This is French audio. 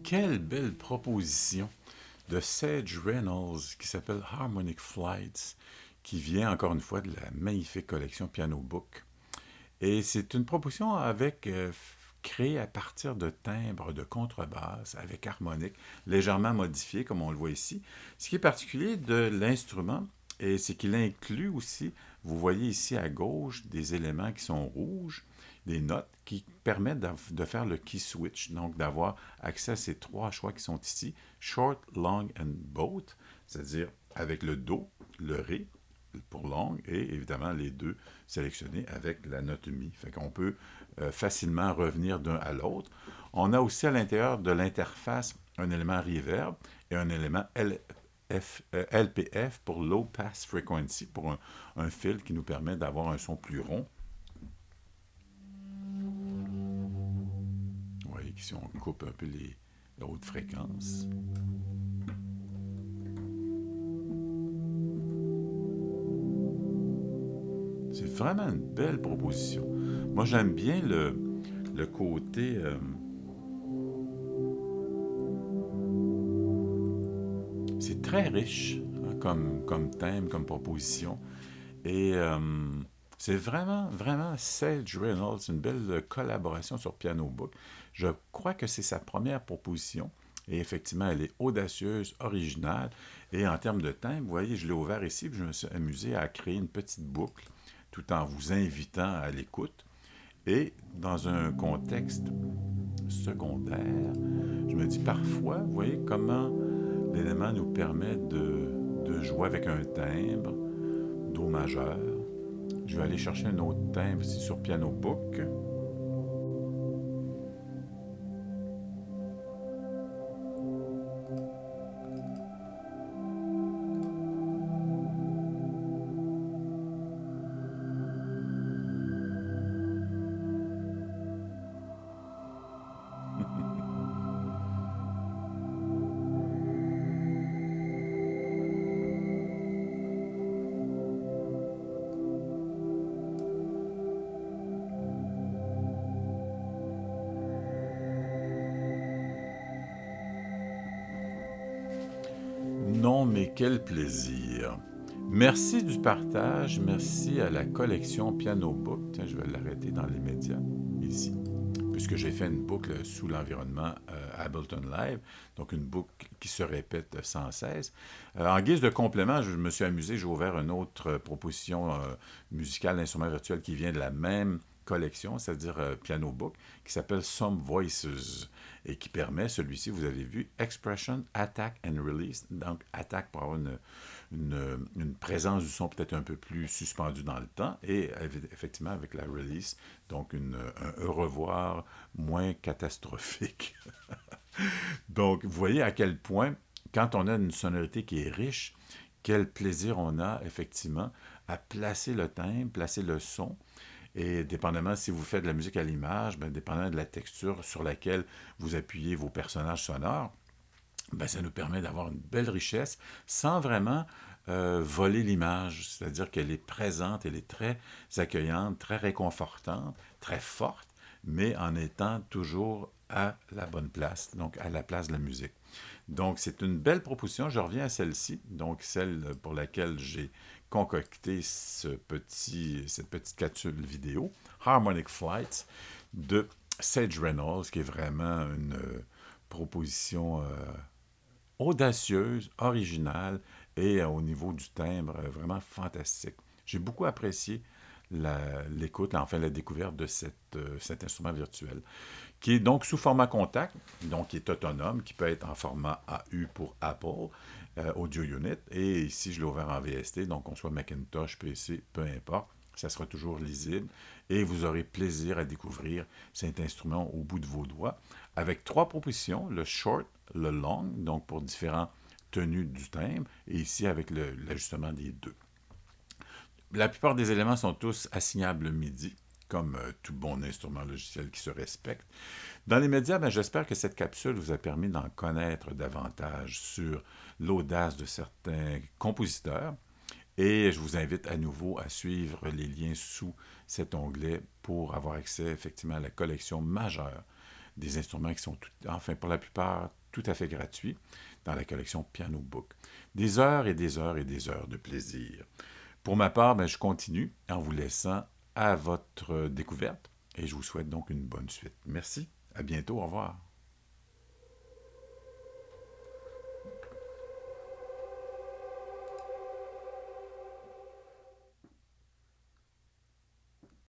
Quelle belle proposition de Sage Reynolds qui s'appelle Harmonic Flights, qui vient encore une fois de la magnifique collection Piano Book. Et c'est une proposition créée à partir de timbres de contrebasse avec harmonique, légèrement modifiés comme on le voit ici. Ce qui est particulier de l'instrument, c'est qu'il inclut aussi, vous voyez ici à gauche, des éléments qui sont rouges, des notes qui permettent de faire le key switch, donc d'avoir accès à ces trois choix qui sont ici, short, long and both, c'est-à-dire avec le do, le ré pour long et évidemment les deux sélectionnés avec la note mi. Fait qu'on peut facilement revenir d'un à l'autre. On a aussi à l'intérieur de l'interface un élément reverb et un élément LPF pour Low Pass Frequency, pour un fil qui nous permet d'avoir un son plus rond. Vous voyez qu'ici on coupe un peu les hautes fréquences. C'est vraiment une belle proposition. Moi, j'aime bien le côté... c'est très riche hein, comme thème, comme proposition. Et c'est vraiment Sage Reynolds, une belle collaboration sur Piano Book. Je crois que c'est sa première proposition. Et effectivement, elle est audacieuse, originale. Et en termes de thème, vous voyez, je l'ai ouvert ici, puis je me suis amusé à créer une petite boucle tout en vous invitant à l'écoute. Et dans un contexte secondaire, je me dis parfois, vous voyez comment l'élément nous permet de jouer avec un timbre, do majeur. Je vais aller chercher un autre timbre ici sur Piano Book. Non, mais quel plaisir! Merci du partage, merci à la collection Piano Book. Tiens, je vais l'arrêter dans les médias, ici, puisque j'ai fait une boucle sous l'environnement Ableton Live, donc une boucle qui se répète sans cesse. En guise de complément, je me suis amusé, j'ai ouvert une autre proposition musicale d'instrument virtuel qui vient de la même collection, c'est-à-dire Piano Book, qui s'appelle Some Voices et qui permet, celui-ci, vous avez vu, Expression, Attack and Release. Donc, attack pour avoir une présence du son peut-être un peu plus suspendue dans le temps et effectivement avec la release, donc un au revoir moins catastrophique. Donc, vous voyez à quel point, quand on a une sonorité qui est riche, quel plaisir on a effectivement à placer le timbre, placer le son. Et dépendamment si vous faites de la musique à l'image, bien, dépendamment de la texture sur laquelle vous appuyez vos personnages sonores, bien, ça nous permet d'avoir une belle richesse sans vraiment voler l'image. C'est-à-dire qu'elle est présente, elle est très accueillante, très réconfortante, très forte, mais en étant toujours à la bonne place, donc à la place de la musique. Donc, c'est une belle proposition. Je reviens à celle-ci, donc celle pour laquelle j'ai concocté cette petite capsule vidéo, Harmonic Flights, de Sage Reynolds, qui est vraiment une proposition audacieuse, originale et au niveau du timbre, vraiment fantastique. J'ai beaucoup apprécié l'écoute, enfin la découverte de cet instrument virtuel, qui est donc sous format contact, donc qui est autonome, qui peut être en format AU pour Apple Audio Unit, et ici je l'ai ouvert en VST, donc qu'on soit Macintosh, PC, peu importe, ça sera toujours lisible, et vous aurez plaisir à découvrir cet instrument au bout de vos doigts, avec trois propositions, le short, le long, donc pour différentes tenues du timbre, et ici avec l'ajustement des deux. La plupart des éléments sont tous assignables MIDI, comme tout bon instrument logiciel qui se respecte. Dans les médias, ben, j'espère que cette capsule vous a permis d'en connaître davantage sur l'audace de certains compositeurs. Et je vous invite à nouveau à suivre les liens sous cet onglet pour avoir accès effectivement à la collection majeure des instruments qui sont, enfin pour la plupart, tout à fait gratuit dans la collection Piano Book. Des heures et des heures et des heures de plaisir. Pour ma part, je continue en vous laissant à votre découverte et je vous souhaite donc une bonne suite. Merci, à bientôt, au revoir.